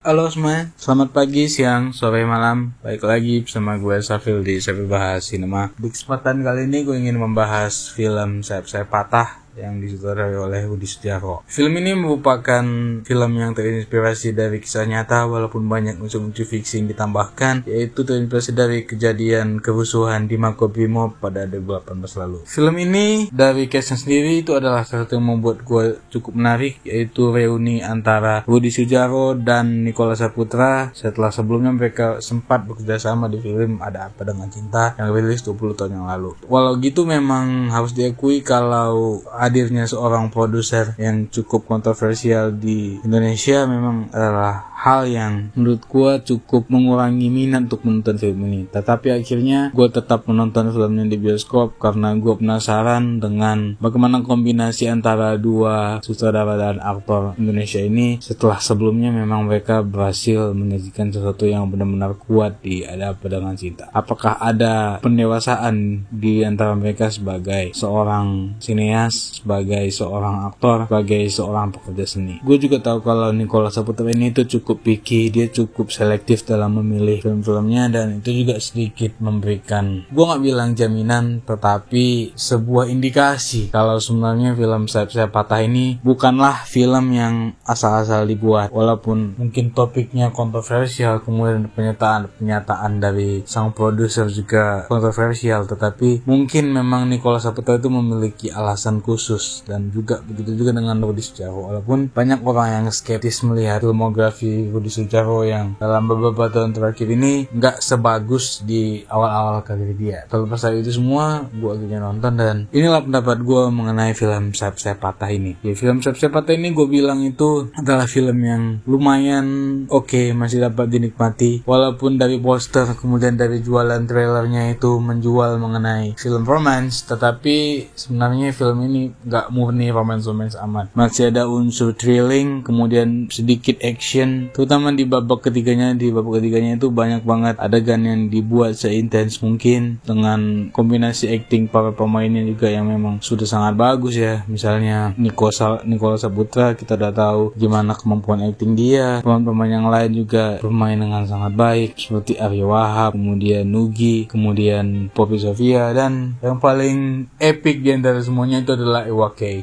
Halo semua, selamat pagi, siang, sore, malam. Baik lagi bersama gue Safil di Safil Bahas Sinema. Di kesempatan kali ini gue ingin membahas film Sayap-Sayap Patah yang disutradarai oleh Rudi Sudjarwo. Film ini merupakan film yang terinspirasi dari kisah nyata walaupun banyak unsur-unsur fiksi yang ditambahkan, yaitu terinspirasi dari kejadian kerusuhan di Makobrimob pada 2018 lalu. Film ini dari castnya sendiri itu adalah salah satu yang membuat gue cukup menarik, yaitu reuni antara Rudi Sudjarwo dan Nicholas Saputra setelah sebelumnya mereka sempat bekerja sama di film Ada Apa Dengan Cinta yang rilis 20 tahun yang lalu. Walau gitu memang harus diakui kalau hadirnya seorang produser yang cukup kontroversial di Indonesia memang adalah hal yang menurut gue cukup mengurangi minat untuk menonton film ini. Tetapi akhirnya gue tetap menonton filmnya di bioskop karena gue penasaran dengan bagaimana kombinasi antara dua sutradara dan aktor Indonesia ini setelah sebelumnya memang mereka berhasil menyajikan sesuatu yang benar-benar kuat di Ada Apa Dengan Cinta. Apakah ada pendewasaan di antara mereka sebagai seorang sineas, sebagai seorang aktor, sebagai seorang pekerja seni? Gue juga tahu kalau Nicholas Saputra ini itu cukup picky, dia cukup selektif dalam memilih film-filmnya, dan itu juga sedikit memberikan, gue gak bilang jaminan, tetapi sebuah indikasi kalau sebenarnya film Sayap-Sayap Patah ini bukanlah film yang asal-asal dibuat. Walaupun mungkin topiknya kontroversial, kemudian pernyataan dari sang produser juga kontroversial, tetapi mungkin memang Nicholas Saputra itu memiliki alasan khusus, dan juga begitu juga dengan Rudi Sudjarwo. Walaupun banyak orang yang skeptis melihat filmografi Rudi Sudjarwo yang dalam beberapa tahun terakhir ini nggak sebagus di awal-awal karir dia. Terlepas dari itu semua, gue akhirnya nonton dan inilah pendapat gue mengenai film Sayap-Sayap Patah ini. Ya, film Sayap-Sayap Patah ini gue bilang itu adalah film yang lumayan oke, masih dapat dinikmati. Walaupun dari poster kemudian dari jualan trailernya itu menjual mengenai film romance, tetapi sebenarnya film ini nggak murni romance amat. Masih ada unsur thrilling, kemudian sedikit action, terutama di babak ketiganya. Di babak ketiganya itu banyak banget adegan yang dibuat seintens mungkin dengan kombinasi acting para pemainnya juga yang memang sudah sangat bagus ya. Misalnya Nicholas Saputra, kita udah tahu gimana kemampuan acting dia. Pemain-pemain yang lain juga bermain dengan sangat baik seperti Arya Wahab, kemudian Nugi, kemudian Poppy Sofia, dan yang paling epic di antara semuanya itu adalah Iwa K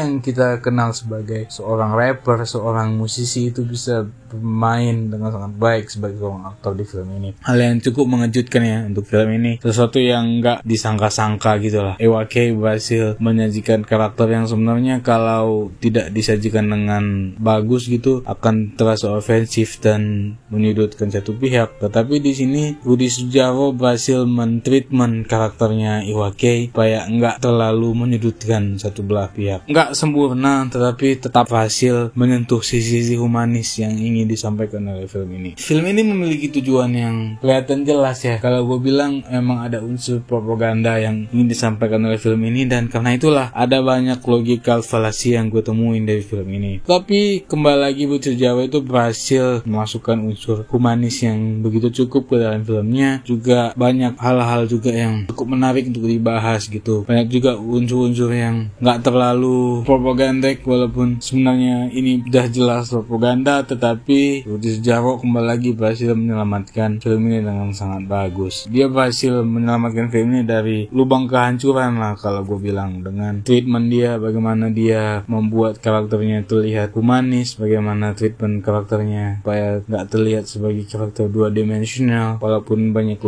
yang kita kenal sebagai seorang rapper, seorang musisi, itu bisa bermain dengan sangat baik sebagai seorang aktor di film ini. Hal yang cukup mengejutkan ya untuk film ini, sesuatu yang nggak disangka-sangka gitu lah. Iwa K berhasil menyajikan karakter yang sebenarnya kalau tidak disajikan dengan bagus gitu akan terasa ofensif dan menyudutkan satu pihak. Tetapi di sini Rudi Sudjarwo berhasil mentreatment karakternya Iwa K supaya nggak terlalu menyudutkan satu belah pihak. Nggak sempurna, tetapi tetap hasil menyentuh sisi-sisi humanis yang ingin disampaikan oleh film ini. Film ini memiliki tujuan yang kelihatan jelas ya. Kalau gue bilang memang ada unsur propaganda yang ingin disampaikan oleh film ini, dan karena itulah ada banyak logical fallacy yang gue temuin dari film ini. Tapi kembali lagi, Rudi Sudjarwo itu berhasil memasukkan unsur humanis yang begitu cukup ke dalam filmnya. Juga banyak hal-hal juga yang cukup menarik untuk dibahas gitu. Banyak juga unsur-unsur yang nggak terlalu propagandek, walaupun sebenarnya ini udah jelas propaganda, tetapi Rudi Sudjarwo kembali lagi berhasil menyelamatkan film ini dengan sangat bagus. Dia berhasil menyelamatkan film ini dari lubang kehancuran lah kalau gue bilang, dengan treatment dia, bagaimana dia membuat karakternya terlihat humanis, bagaimana treatment karakternya supaya nggak terlihat sebagai karakter dua dimensional, walaupun banyak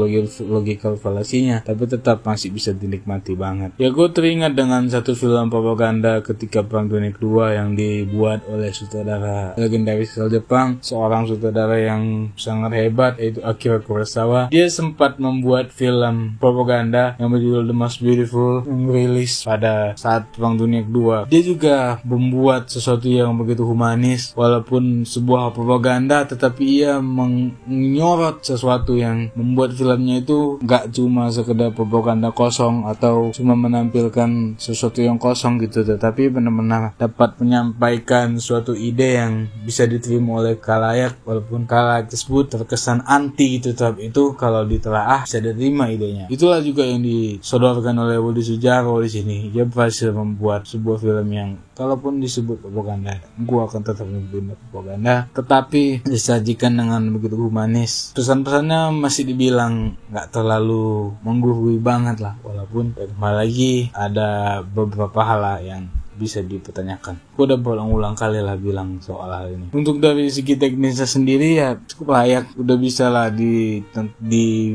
logical fallacy-nya, tapi tetap masih bisa dinikmati banget. Ya, gue teringat dengan satu film propaganda ketika Perang Dunia Kedua yang dibuat oleh sutradara legendaris asal Jepang, seorang sutradara yang sangat hebat, yaitu Akira Kurosawa. Dia sempat membuat film propaganda yang berjudul The Most Beautiful yang rilis pada saat Perang Dunia Kedua. Dia juga membuat sesuatu yang begitu humanis, walaupun sebuah propaganda, tetapi ia menyorot sesuatu yang membuat filmnya itu gak cuma sekedar propaganda kosong atau cuma menampilkan sesuatu yang kosong gitu, tetapi benar-benar dapat menyampaikan suatu ide yang bisa diterima oleh oleh khalayak, walaupun khalayak tersebut terkesan anti gitu, tapi itu kalau ditelaah bisa diterima idenya. Itulah juga yang disodorkan oleh Budi Sudjarwo di sini. Dia berhasil membuat sebuah film yang kalaupun disebut propaganda, gua akan tetap menyebut propaganda, tetapi disajikan dengan begitu humanis. Pesan-pesannya masih dibilang nggak terlalu menggurui banget lah, walaupun kembali lagi ada beberapa hal lah yang bisa dipertanyakan. Gue udah berulang-ulang kali lah bilang soal hal ini. Untuk dari segi teknisnya sendiri ya cukup layak, udah bisa lah di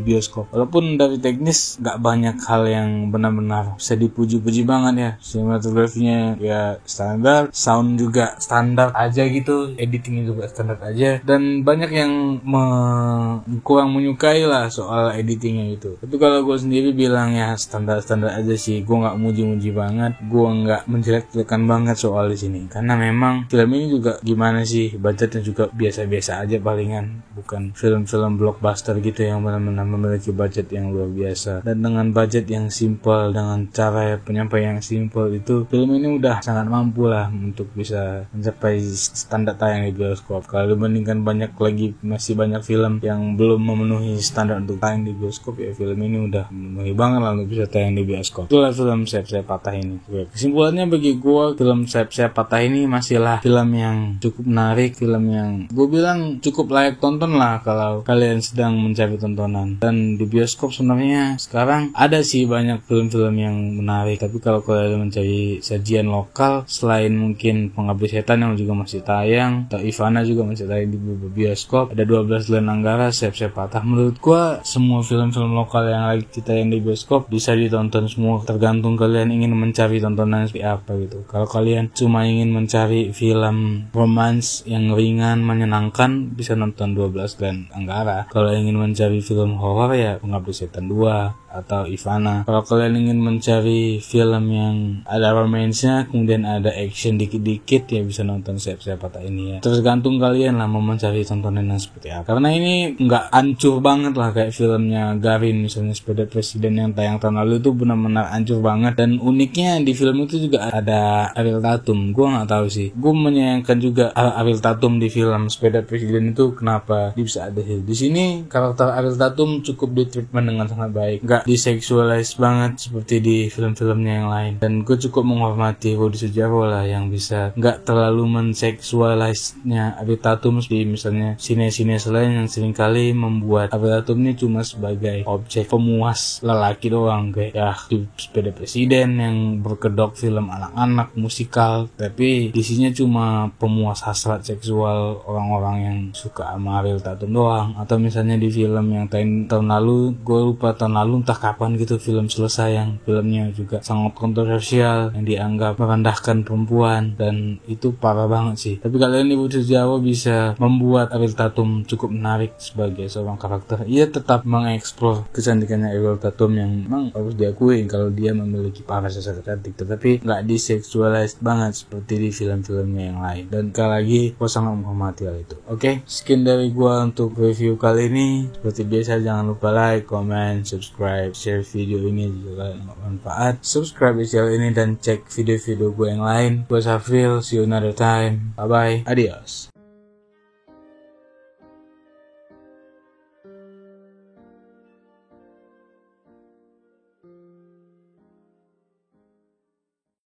bioskop. Walaupun dari teknis gak banyak hal yang benar-benar bisa dipuji-puji banget ya. Sinematografinya ya standar, sound juga standar aja gitu, editingnya juga standar aja, dan banyak yang kurang menyukai lah soal editingnya gitu. Tapi kalau gue sendiri bilang ya standar-standar aja sih. Gue gak muji-muji banget, gue gak menjelek-jelekan banget soal di sini, karena memang film ini juga gimana sih, budgetnya juga biasa-biasa aja palingan, bukan film-film blockbuster gitu yang benar-benar memiliki budget yang luar biasa. Dan dengan budget yang simple, dengan cara penyampaian yang simple, itu film ini udah sangat mampu lah untuk bisa mencapai standar tayang di bioskop. Kalau dibandingkan masih banyak film yang belum memenuhi standar untuk tayang di bioskop, ya film ini udah memenuhi banget lah untuk bisa tayang di bioskop. Itulah film Sayap-Sayap Patah ini. Kesimpulannya bagi gue, film Sayap-Sayap Patah ini masihlah film yang cukup menarik, film yang gue bilang cukup layak tonton lah kalau kalian sedang mencari tontonan. Dan di bioskop sebenarnya sekarang ada sih banyak film-film yang menarik, tapi kalau kalian mencari sajian lokal selain mungkin Pengabdi Setan yang juga masih tayang, atau Ivana juga masih tayang di bioskop, ada 12 Bulan Anggara, Sayap-Sayap Patah, menurut gue semua film-film lokal yang lagi ditayang di bioskop bisa ditonton semua, tergantung kalian ingin mencari tontonan seperti apa gitu. Kalau kalian cuma ingin mencari film romance yang ringan menyenangkan, bisa nonton 12 Bulan Anggara. Kalau ingin mencari film horor ya Pengabdi Setan 2 atau Ivana. Kalau kalian ingin mencari film yang ada romance-nya kemudian ada action dikit-dikit, ya bisa nonton Sayap-Sayap Patah ini ya. Tergantung kalian lah mau mencari tontonan yang seperti apa, karena ini nggak hancur banget lah kayak filmnya Garin misalnya, Sepeda Presiden yang tayang tahun lalu itu benar-benar hancur banget. Dan uniknya di film itu juga ada Ariel Tatum. Gue nggak tahu sih, gue menyayangkan juga Ariel Tatum di film Sepeda Presiden itu, kenapa dia bisa ada di sini. Karakter Ariel Tatum cukup ditreatment dengan sangat baik, nggak diseksualize banget seperti di film-filmnya yang lain. Dan gue cukup menghormati Budi Sudjarwo lah yang bisa nggak terlalu menseksualize-nya Ariel Tatum seperti misalnya sine-sine selain yang seringkali membuat Ariel Tatum ini cuma sebagai objek pemuas lelaki doang, kayak ya di Sepeda Presiden yang berkedok film anak-anak musikal, tapi isinya cuma pemuas hasrat seksual orang-orang yang suka sama Ariel Tatum doang. Atau misalnya di film yang tahun lalu, gue lupa tahun lalu entah kapan gitu, film Selesai yang filmnya juga sangat kontroversial yang dianggap merendahkan perempuan, dan itu parah banget sih. Tapi kalian di Budi Sudjarwo bisa membuat Ariel Tatum cukup menarik sebagai seorang karakter. Ia tetap mengeksplor kecantikannya Ariel Tatum yang memang harus diakui kalau dia memiliki paras secara cantik, tetapi nggak diseksualize banget seperti di film-filmnya yang lain. Dan sekali lagi gue sangat menghormati hal itu. Oke, sekian dari gue untuk review kali ini. Seperti biasa jangan lupa like, comment, subscribe, share video ini jika kalian bermanfaat. Subscribe di channel ini dan cek video-video gue yang lain. Gue Safil, see you another time. Bye bye, adios.